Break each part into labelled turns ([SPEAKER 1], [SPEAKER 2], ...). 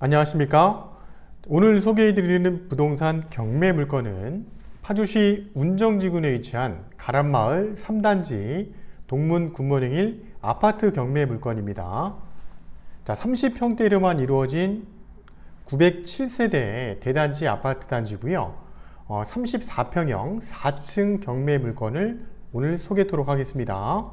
[SPEAKER 1] 안녕하십니까? 오늘 소개해드리는 부동산 경매 물건은 파주시 운정지군에 위치한 가람마을 3단지 동문 굿모닝 1 아파트 경매 물건입니다. 30평대로만 이루어진 907세대의 대단지 아파트 단지고요. 34평형 4층 경매 물건을 오늘 소개하도록 하겠습니다.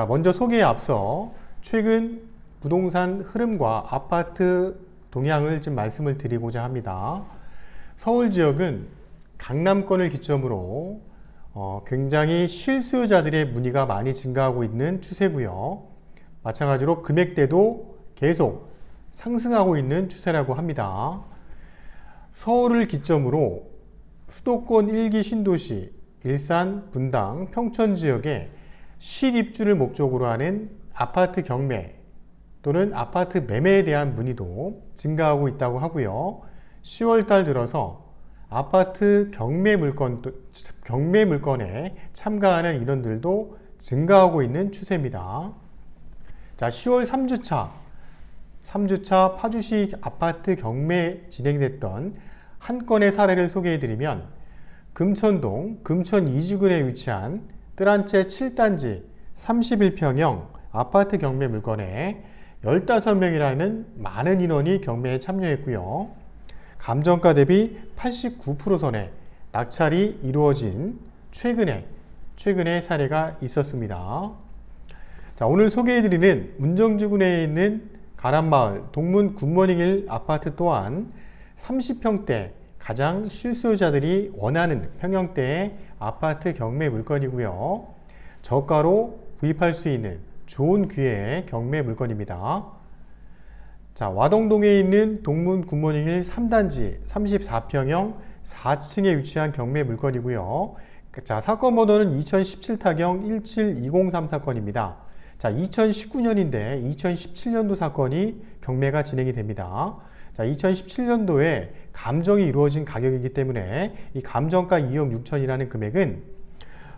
[SPEAKER 1] 먼저 소개에 앞서 최근 부동산 흐름과 아파트 동향을 좀 말씀을 드리고자 합니다. 서울 지역은 강남권을 기점으로 굉장히 실수요자들의 문의가 많이 증가하고 있는 추세고요. 마찬가지로 금액대도 계속 상승하고 있는 추세라고 합니다. 서울을 기점으로 수도권 1기 신도시, 일산, 분당, 평촌 지역에 실입주를 목적으로 하는 아파트 경매 또는 아파트 매매에 대한 문의도 증가하고 있다고 하고요. 10월달 들어서 아파트 경매 물건에 참가하는 인원들도 증가하고 있는 추세입니다. 10월 3주차 파주시 아파트 경매 진행됐던 한 건의 사례를 소개해드리면 금천동 금천 2주군에 위치한 뜰한채 7단지 31평형 아파트 경매 물건에 15명이라는 많은 인원이 경매에 참여했고요. 감정가 대비 89% 선의 낙찰이 이루어진 최근의 사례가 있었습니다. 오늘 소개해드리는 운정지군에 있는 가람마을 동문 굿모닝 1 아파트 또한 30평대 가장 실수요자들이 원하는 평형대의 아파트 경매 물건이고요. 저가로 구입할 수 있는 좋은 기회의 경매 물건입니다. 와동동에 있는 동문 굿모닝 1 3단지 34평형 4층에 위치한 경매 물건이고요. 사건 번호는 2017 타경 17203 사건입니다. 2019년인데 2017년도 사건이 경매가 진행이 됩니다. 2017년도에 감정이 이루어진 가격이기 때문에 이 감정가 2억 6천이라는 금액은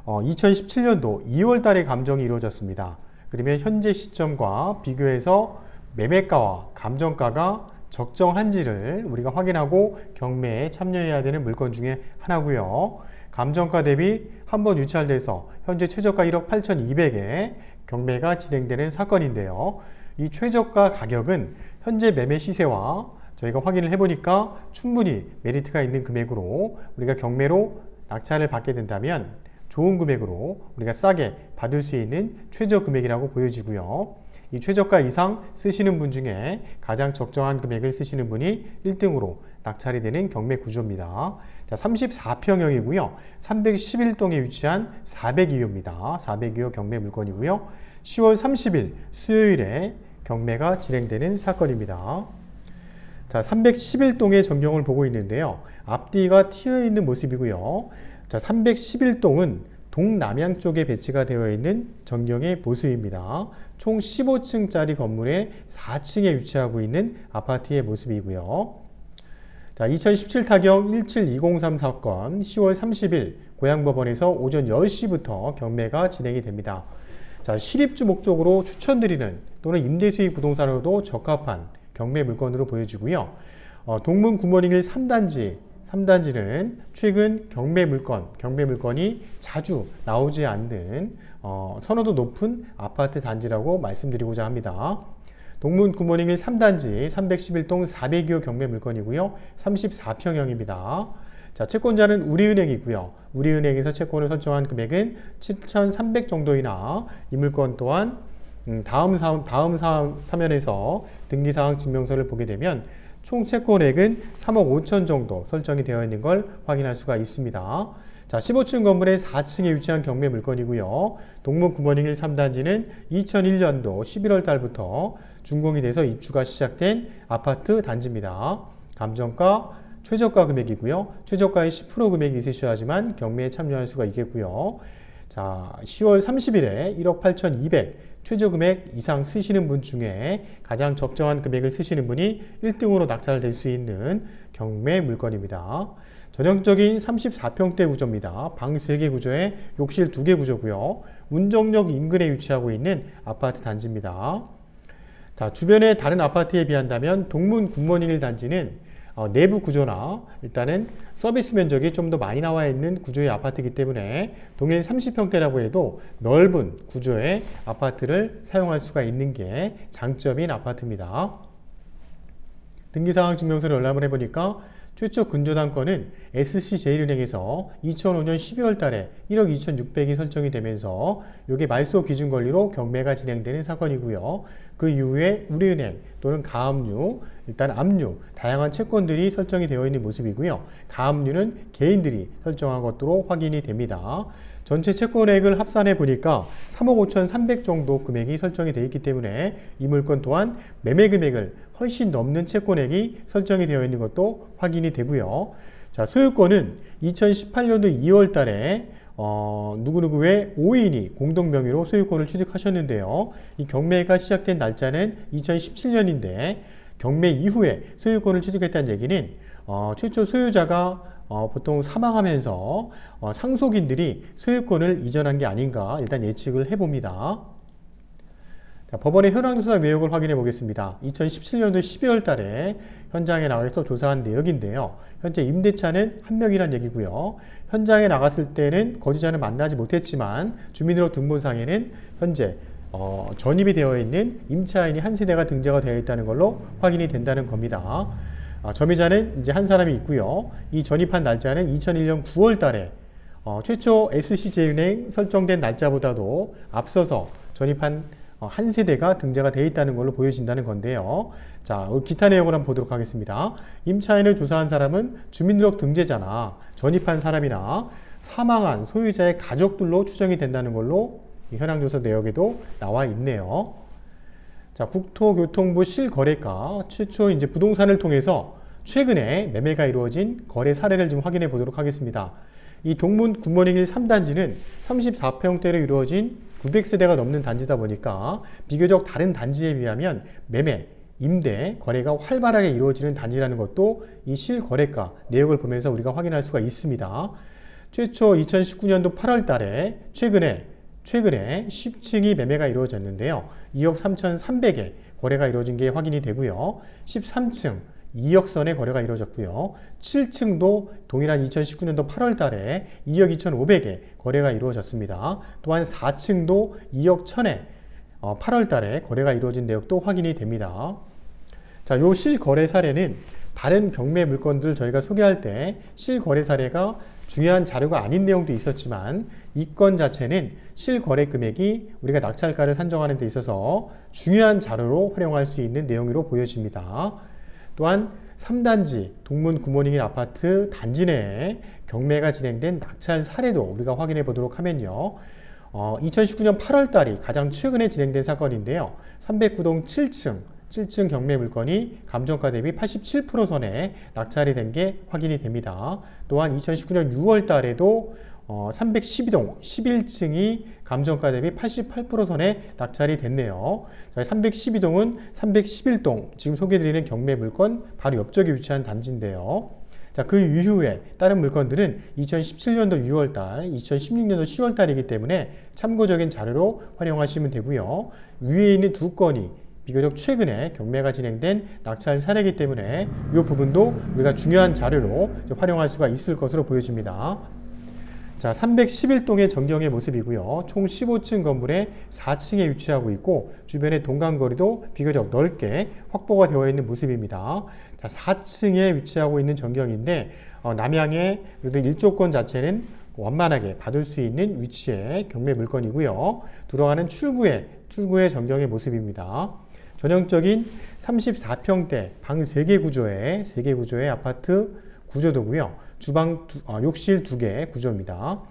[SPEAKER 1] 2017년도 2월 달에 감정이 이루어졌습니다. 그러면 현재 시점과 비교해서 매매가와 감정가가 적정한지를 우리가 확인하고 경매에 참여해야 되는 물건 중에 하나고요. 감정가 대비 한번 유찰돼서 현재 최저가 1억 8,200에 경매가 진행되는 사건인데요. 이 최저가 가격은 현재 매매 시세와 저희가 확인을 해보니까 충분히 메리트가 있는 금액으로 우리가 경매로 낙찰을 받게 된다면 좋은 금액으로 우리가 싸게 받을 수 있는 최저 금액이라고 보여지고요. 이 최저가 이상 쓰시는 분 중에 가장 적정한 금액을 쓰시는 분이 1등으로 낙찰이 되는 경매 구조입니다. 34평형이고요. 311동에 위치한 402호입니다. 402호 경매 물건이고요. 10월 30일 수요일에 경매가 진행되는 사건입니다. 311동의 전경을 보고 있는데요. 앞뒤가 튀어 있는 모습이고요. 311동은 동남향 쪽에 배치가 되어 있는 전경의 모습입니다. 총 15층짜리 건물의 4층에 위치하고 있는 아파트의 모습이고요. 2017 타경 17203 사건 10월 30일 고양법원에서 오전 10시부터 경매가 진행이 됩니다. 실입주 목적으로 추천드리는 또는 임대수익 부동산으로도 적합한 경매 물건으로 보여지고요. 동문 굿모닝 1 3단지는 최근 경매 물건이 자주 나오지 않는 선호도 높은 아파트 단지라고 말씀드리고자 합니다. 동문 굿모닝 1 3단지 311동 402호 경매 물건이고요. 34평형입니다. 채권자는 우리은행이고요. 우리은행에서 채권을 설정한 금액은 7,300 정도이나 이 물건 또한 다음 사면에서 등기사항 증명서를 보게 되면 총 채권액은 3억 5천 정도 설정이 되어 있는 걸 확인할 수가 있습니다. 15층 건물의 4층에 위치한 경매 물건이고요. 동문 굿모닝 1 3단지는 2001년도 11월 달부터 준공이 돼서 입주가 시작된 아파트 단지입니다. 감정가, 최저가 금액이고요. 최저가의 10% 금액이 있으셔야지만 경매에 참여할 수가 있겠고요. 10월 30일에 1억 8,200 최저 금액 이상 쓰시는 분 중에 가장 적정한 금액을 쓰시는 분이 1등으로 낙찰될 수 있는 경매 물건입니다. 전형적인 34평대 구조입니다. 방 3개 구조에 욕실 2개 구조고요. 운정역 인근에 위치하고 있는 아파트 단지입니다. 자, 주변의 다른 아파트에 비한다면 동문 굿모닝 단지는 내부 구조나 일단은 서비스 면적이 좀 더 많이 나와 있는 구조의 아파트이기 때문에 동일 30평대라고 해도 넓은 구조의 아파트를 사용할 수가 있는 게 장점인 아파트입니다. 등기사항 증명서를 열람을 해보니까 최초 근저당권은 SC제일은행에서 2005년 12월 달에 1억 2,600이 설정이 되면서 이게 말소 기준 권리로 경매가 진행되는 사건이고요. 그 이후에 우리은행 또는 가압류, 일단 압류, 다양한 채권들이 설정이 되어 있는 모습이고요. 가압류는 개인들이 설정한 것으로 확인이 됩니다. 전체 채권액을 합산해 보니까 3억 5,300 정도 금액이 설정이 되어 있기 때문에 이 물건 또한 매매 금액을 훨씬 넘는 채권액이 설정이 되어 있는 것도 확인이 되고요. 자, 소유권은 2018년도 2월 달에 누구누구의 5인이 공동 명의로 소유권을 취득하셨는데요. 이 경매가 시작된 날짜는 2017년인데 경매 이후에 소유권을 취득했다는 얘기는 최초 소유자가 보통 사망하면서 상속인들이 소유권을 이전한 게 아닌가 일단 예측을 해봅니다. 자, 법원의 현황조사 내역을 확인해 보겠습니다. 2017년도 12월 달에 현장에 나가서 조사한 내역인데요. 현재 임대차는 한 명이란 얘기고요. 현장에 나갔을 때는 거주자는 만나지 못했지만 주민등록 등본상에는 현재 전입이 되어 있는 임차인이 한 세대가 등재가 되어 있다는 걸로 확인이 된다는 겁니다. 점유자는 이제 한 사람이 있고요. 이 전입한 날짜는 2001년 9월 달에 최초 SC제일은행 설정된 날짜보다도 앞서서 전입한 한 세대가 등재가 되어 있다는 걸로 보여진다는 건데요. 자, 기타 내용을 한번 보도록 하겠습니다. 임차인을 조사한 사람은 주민등록 등재자나 전입한 사람이나 사망한 소유자의 가족들로 추정이 된다는 걸로 현황조사 내역에도 나와 있네요. 자, 국토교통부 실거래가 최초 이제 부동산을 통해서 최근에 매매가 이루어진 거래 사례를 좀 확인해 보도록 하겠습니다. 이 동문 굿모닝 1 3단지는 34평대로 이루어진 900세대가 넘는 단지다 보니까 비교적 다른 단지에 비하면 매매, 임대, 거래가 활발하게 이루어지는 단지라는 것도 이 실거래가 내역을 보면서 우리가 확인할 수가 있습니다. 최초 2019년도 8월 달에 최근에 10층이 매매가 이루어졌는데요. 2억 3,300에 거래가 이루어진 게 확인이 되고요. 13층 2억 선의 거래가 이루어졌고요. 7층도 동일한 2019년도 8월 달에 2억 2,500에 거래가 이루어졌습니다. 또한 4층도 2억 1,000에 8월 달에 거래가 이루어진 내역도 확인이 됩니다. 자, 요 실거래 사례는 다른 경매 물건들 저희가 소개할 때 실거래 사례가 중요한 자료가 아닌 내용도 있었지만 이 건 자체는 실거래 금액이 우리가 낙찰가를 산정하는 데 있어서 중요한 자료로 활용할 수 있는 내용으로 보여집니다. 또한 3단지 동문 굿모닝 아파트 단지 내에 경매가 진행된 낙찰 사례도 우리가 확인해 보도록 하면요. 2019년 8월 달이 가장 최근에 진행된 사건인데요. 309동 7층 경매 물건이 감정가 대비 87% 선에 낙찰이 된 게 확인이 됩니다. 또한 2019년 6월 달에도 312동 11층이 감정가 대비 88% 선에 낙찰이 됐네요. 312동은 311동 지금 소개해드리는 경매 물건 바로 옆쪽에 위치한 단지인데요. 자, 그 이후에 다른 물건들은 2017년도 6월달, 2016년도 10월달이기 때문에 참고적인 자료로 활용하시면 되고요. 위에 있는 두 건이 비교적 최근에 경매가 진행된 낙찰 사례이기 때문에 이 부분도 우리가 중요한 자료로 활용할 수가 있을 것으로 보여집니다. 자, 311동의 전경의 모습이고요. 총 15층 건물의 4층에 위치하고 있고 주변의 동간거리도 비교적 넓게 확보가 되어 있는 모습입니다. 자, 4층에 위치하고 있는 전경인데 남향의 그래도 일조권 자체는 완만하게 받을 수 있는 위치의 경매 물건이고요. 들어가는 출구의 전경의 모습입니다. 전형적인 34평대 방 3개 구조의 아파트 구조도고요. 주방, 욕실 2개 구조입니다.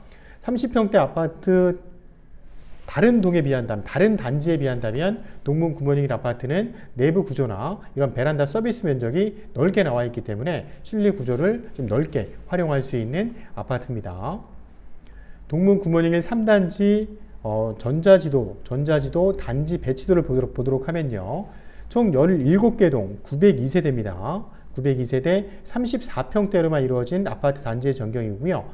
[SPEAKER 1] 30평대 아파트 다른 단지에 비한다면 동문 굿모닝 아파트는 내부 구조나 이런 베란다 서비스 면적이 넓게 나와 있기 때문에 실내 구조를 좀 넓게 활용할 수 있는 아파트입니다. 동문 굿모닝 3단지 전자지도 단지 배치도를 보도록 하면요. 총 17개 동 902세대입니다. 902세대 34평대로만 이루어진 아파트 단지의 전경이고요.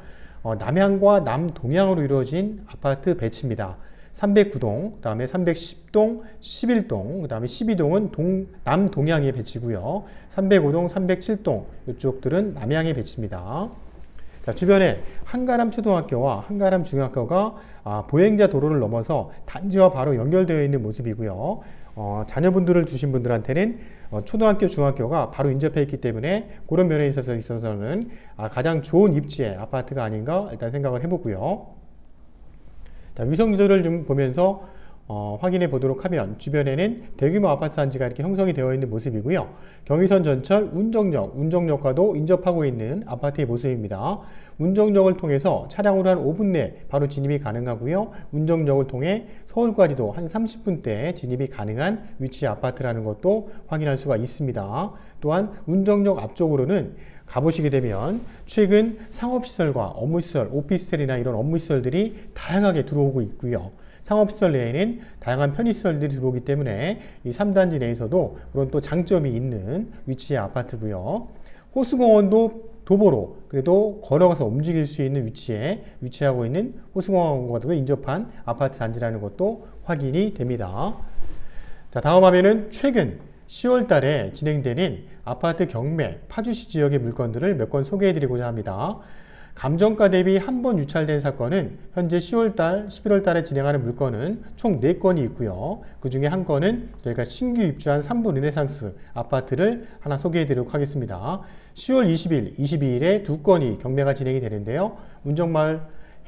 [SPEAKER 1] 남향과 남동향으로 이루어진 아파트 배치입니다. 309동, 그 다음에 310동, 11동, 그 다음에 12동은 남동향에 배치고요. 305동, 307동 이쪽들은 남향에 배치입니다. 자, 주변에 한가람 초등학교와 한가람 중학교가 보행자 도로를 넘어서 단지와 바로 연결되어 있는 모습이고요. 자녀분들을 주신 분들한테는 초등학교, 중학교가 바로 인접해 있기 때문에 그런 면에 있어서는 가장 좋은 입지의 아파트가 아닌가 일단 생각을 해보고요. 자, 위성지도를 좀 보면서 확인해 보도록 하면 주변에는 대규모 아파트 단지가 이렇게 형성이 되어 있는 모습이고요. 경의선 전철 운정역과도 인접하고 있는 아파트의 모습입니다. 운정역을 통해서 차량으로 한 5분 내 바로 진입이 가능하고요. 운정역을 통해 서울까지도 한 30분대 진입이 가능한 위치의 아파트라는 것도 확인할 수가 있습니다. 또한 운정역 앞쪽으로는 가보시게 되면 최근 상업시설과 업무시설, 오피스텔이나 이런 업무시설들이 다양하게 들어오고 있고요. 상업시설 내에는 다양한 편의시설들이 들어오기 때문에 이 3단지 내에서도 그런 또 장점이 있는 위치의 아파트고요. 호수공원도 도보로 그래도 걸어가서 움직일 수 있는 위치에 위치하고 있는 호수공원과도 인접한 아파트 단지라는 것도 확인이 됩니다. 자, 다음 화면은 최근 10월 달에 진행되는 아파트 경매, 파주시 지역의 물건들을 몇 건 소개해드리고자 합니다. 감정가 대비 한 번 유찰된 사건은 현재 10월 달, 11월 달에 진행하는 물건은 총 4건이 있고요. 그 중에 한 건은 저희가 신규 입주한 3부 르네상스 아파트를 하나 소개해드리도록 하겠습니다. 10월 20일, 22일에 2건이 경매가 진행이 되는데요. 운정마을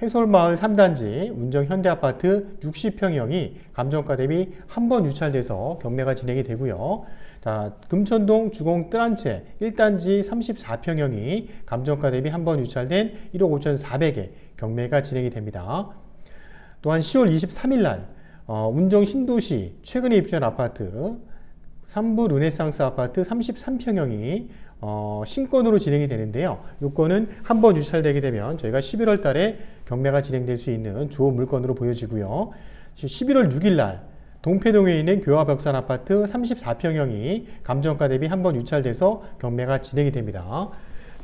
[SPEAKER 1] 해솔마을 3단지 운정현대아파트 60평형이 감정가 대비 한 번 유찰돼서 경매가 진행이 되고요. 자, 금천동 주공 뜰한채 1단지 34평형이 감정가 대비 한 번 유찰된 1억 5,400에 경매가 진행이 됩니다. 또한 10월 23일 날 운정 신도시 최근에 입주한 아파트 3부 르네상스 아파트 33평형이 신건으로 진행이 되는데요. 이 건은 한 번 유찰되게 되면 저희가 11월 달에 경매가 진행될 수 있는 좋은 물건으로 보여지고요. 11월 6일 날 동패동에 있는 교화벽산 아파트 34평형이 감정가 대비 한 번 유찰돼서 경매가 진행이 됩니다.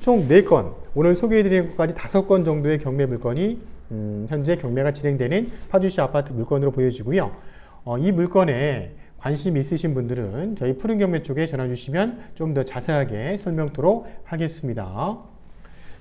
[SPEAKER 1] 총 4건, 오늘 소개해드린 것까지 5건 정도의 경매 물건이 현재 경매가 진행되는 파주시 아파트 물건으로 보여지고요. 이 물건에 관심 있으신 분들은 저희 푸른경매 쪽에 전화 주시면 좀 더 자세하게 설명토록 하겠습니다.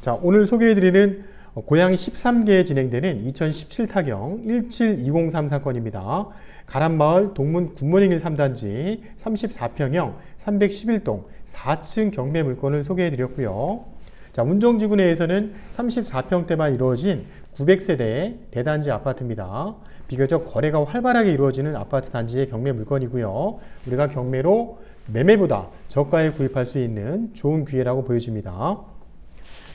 [SPEAKER 1] 자, 오늘 소개해드리는 고양이 13개에 진행되는 2017 타경 17203 사건입니다. 가람마을 동문 굿모닝 3단지 34평형 311동 4층 경매 물건을 소개해드렸고요. 자, 운정지구 내에서는 34평대만 이루어진 900세대 대단지 아파트입니다. 비교적 거래가 활발하게 이루어지는 아파트 단지의 경매 물건이고요. 우리가 경매로 매매보다 저가에 구입할 수 있는 좋은 기회라고 보여집니다.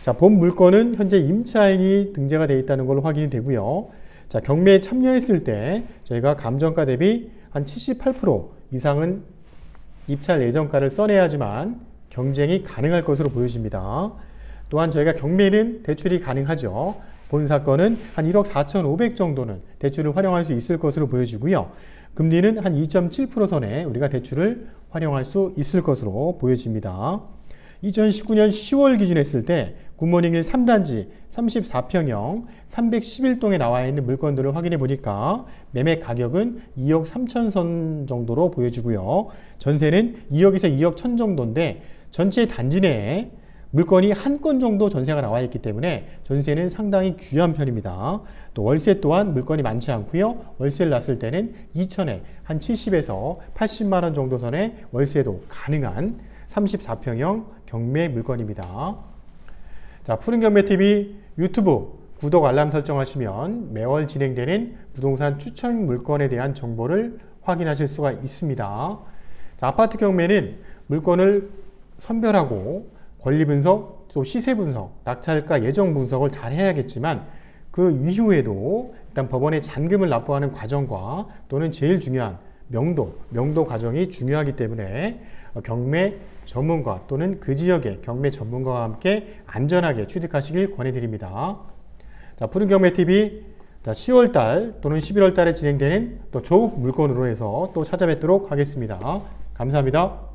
[SPEAKER 1] 자, 본 물건은 현재 임차인이 등재가 되어 있다는 걸로 확인이 되고요. 자, 경매에 참여했을 때 저희가 감정가 대비 한 78% 이상은 입찰 예정가를 써내야지만 경쟁이 가능할 것으로 보여집니다. 또한 저희가 경매는 대출이 가능하죠. 본 사건은 한 1억 4,500 정도는 대출을 활용할 수 있을 것으로 보여지고요. 금리는 한 2.7% 선에 우리가 대출을 활용할 수 있을 것으로 보여집니다. 2019년 10월 기준했을 때 굿모닝 1 3단지 34평형 311동에 나와 있는 물건들을 확인해 보니까 매매 가격은 2억 3천 선 정도로 보여지고요. 전세는 2억에서 2억 1천 정도인데 전체 단지 내에 물건이 한 건 정도 전세가 나와 있기 때문에 전세는 상당히 귀한 편입니다. 또 월세 또한 물건이 많지 않고요. 월세를 놨을 때는 2천에 한 70에서 80만 원 정도 선의 월세도 가능한 34평형 경매 물건입니다. 자, 푸른경매TV 유튜브 구독 알람 설정하시면 매월 진행되는 부동산 추천 물건에 대한 정보를 확인하실 수가 있습니다. 자, 아파트 경매는 물건을 선별하고 권리 분석, 또 시세 분석, 낙찰가 예정 분석을 잘 해야겠지만 그 이후에도 일단 법원에 잔금을 납부하는 과정과 또는 제일 중요한 명도 과정이 중요하기 때문에 경매 전문가 또는 그 지역의 경매 전문가와 함께 안전하게 취득하시길 권해드립니다. 자, 푸른경매TV 10월달 또는 11월달에 진행되는 또 조국 물건으로 해서 또 찾아뵙도록 하겠습니다. 감사합니다.